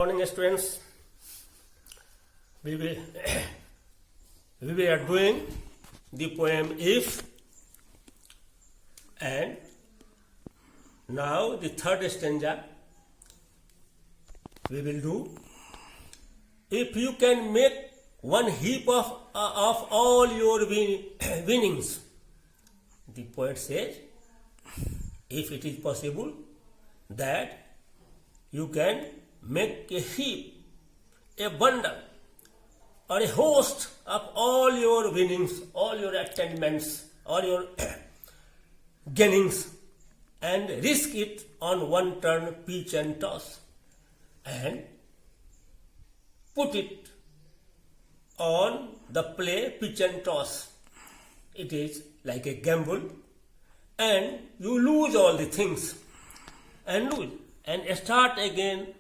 Morning, students. We are doing the poem If, and now the third stanza we will do. If you can make one heap of all your winnings, the poet says, if it is possible that you can make a heap, a bundle, or a host of all your winnings, all your attainments, all your gainings, and risk it on one turn, pitch and toss, and put it on the play, pitch and toss. It is like a gamble, and you lose all the things, and lose, and start again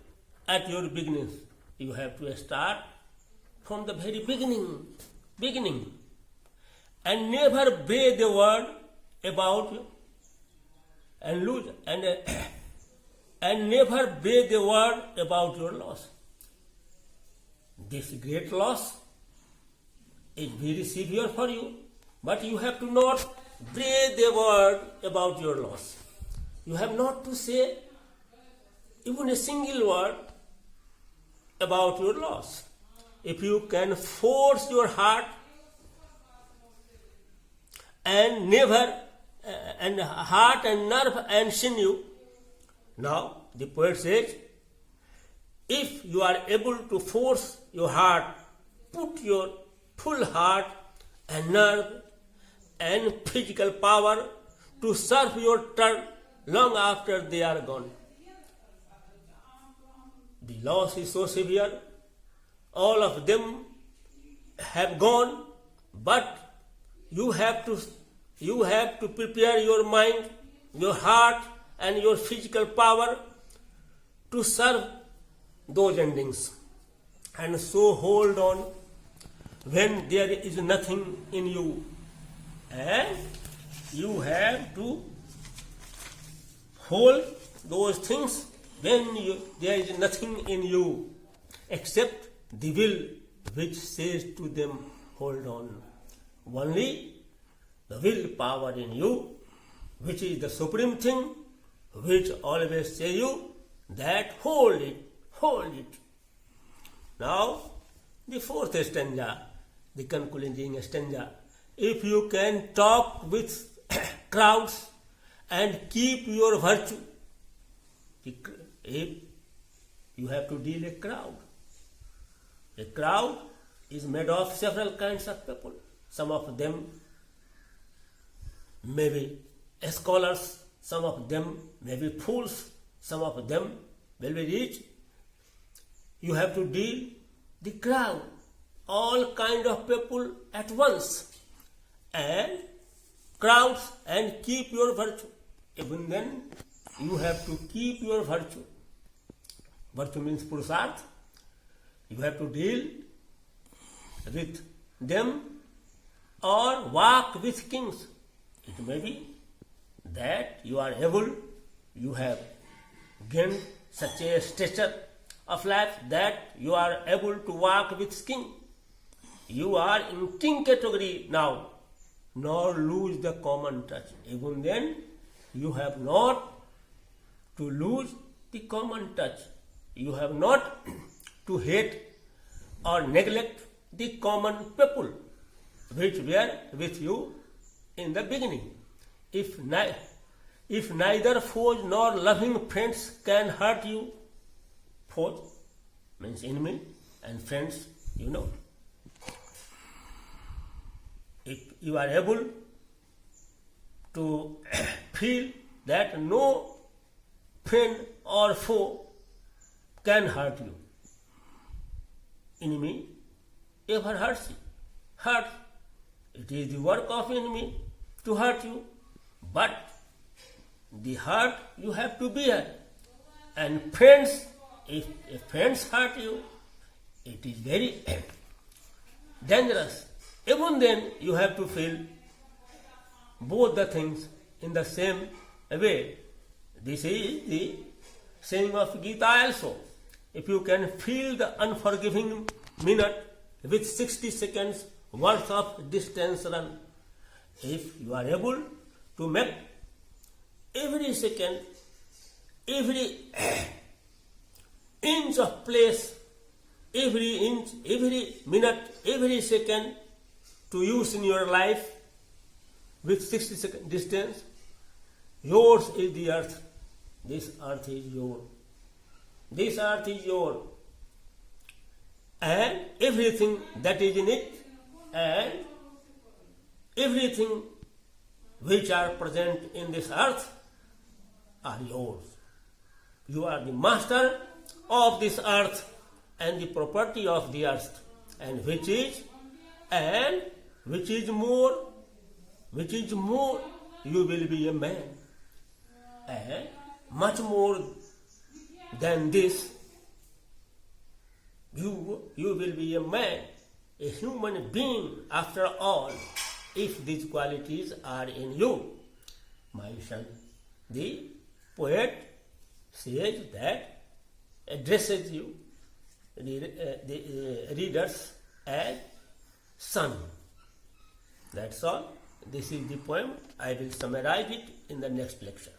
at your beginnings. You have to start from the very beginning, and never breathe a word about you, and lose, and never breathe a word about your loss. This great loss is very severe for you, but you have to not breathe a word about your loss. You have not to say even a single word about your loss. If you can force your heart and heart and nerve and sinew, now the poet says, if you are able to force your heart, put your full heart and nerve and physical power to serve your turn long after they are gone. The loss is so severe, all of them have gone, but you have to prepare your mind, your heart, and your physical power to serve those endings. And so hold on when there is nothing in you, and you have to hold those things when there is nothing in you except the will which says to them, hold on. Only the will power in you, which is the supreme thing, which always say you that hold it. Now, the fourth stanza, the concluding stanza. If you can talk with crowds and keep your virtue, if you have to deal a crowd. A crowd is made of several kinds of people. Some of them may be scholars, some of them may be fools, some of them will be rich. You have to deal the crowd, all kind of people at once, and crowds, and keep your virtue. Even then, you have to keep your virtue. Virtue means purusarth. You have to deal with them or walk with kings. It may be that you are able, you have gained such a stature of life that you are able to walk with king. You are in king category now, nor lose the common touch. Even then, you have not to lose the common touch. You have not to hate or neglect the common people which were with you in the beginning. If neither foes nor loving friends can hurt you, foes means enemy, and friends, you know. If you are able to feel that no friend or foe can hurt you, enemy ever hurts you. It is the work of enemy to hurt you, but the hurt you have to bear. And friends, if friends hurt you, it is very dangerous. Even then, you have to feel both the things in the same way. This is the saying of Gita also. if you can fill the unforgiving minute with 60 seconds worth of distance run, if you are able to make every second, every inch of place, every inch, every minute, every second to use in your life with 60 second distance, yours is the earth. This earth is yours. This earth is yours. And everything that is in it, and everything which are present in this earth are yours. You are the master of this earth and the property of the earth, and which is more, you will be a man. And much more than this, you will be a man, a human being after all, if these qualities are in you. My son, the poet says that, addresses you, the readers, as son. That's all. This is the poem. I will summarize it in the next lecture.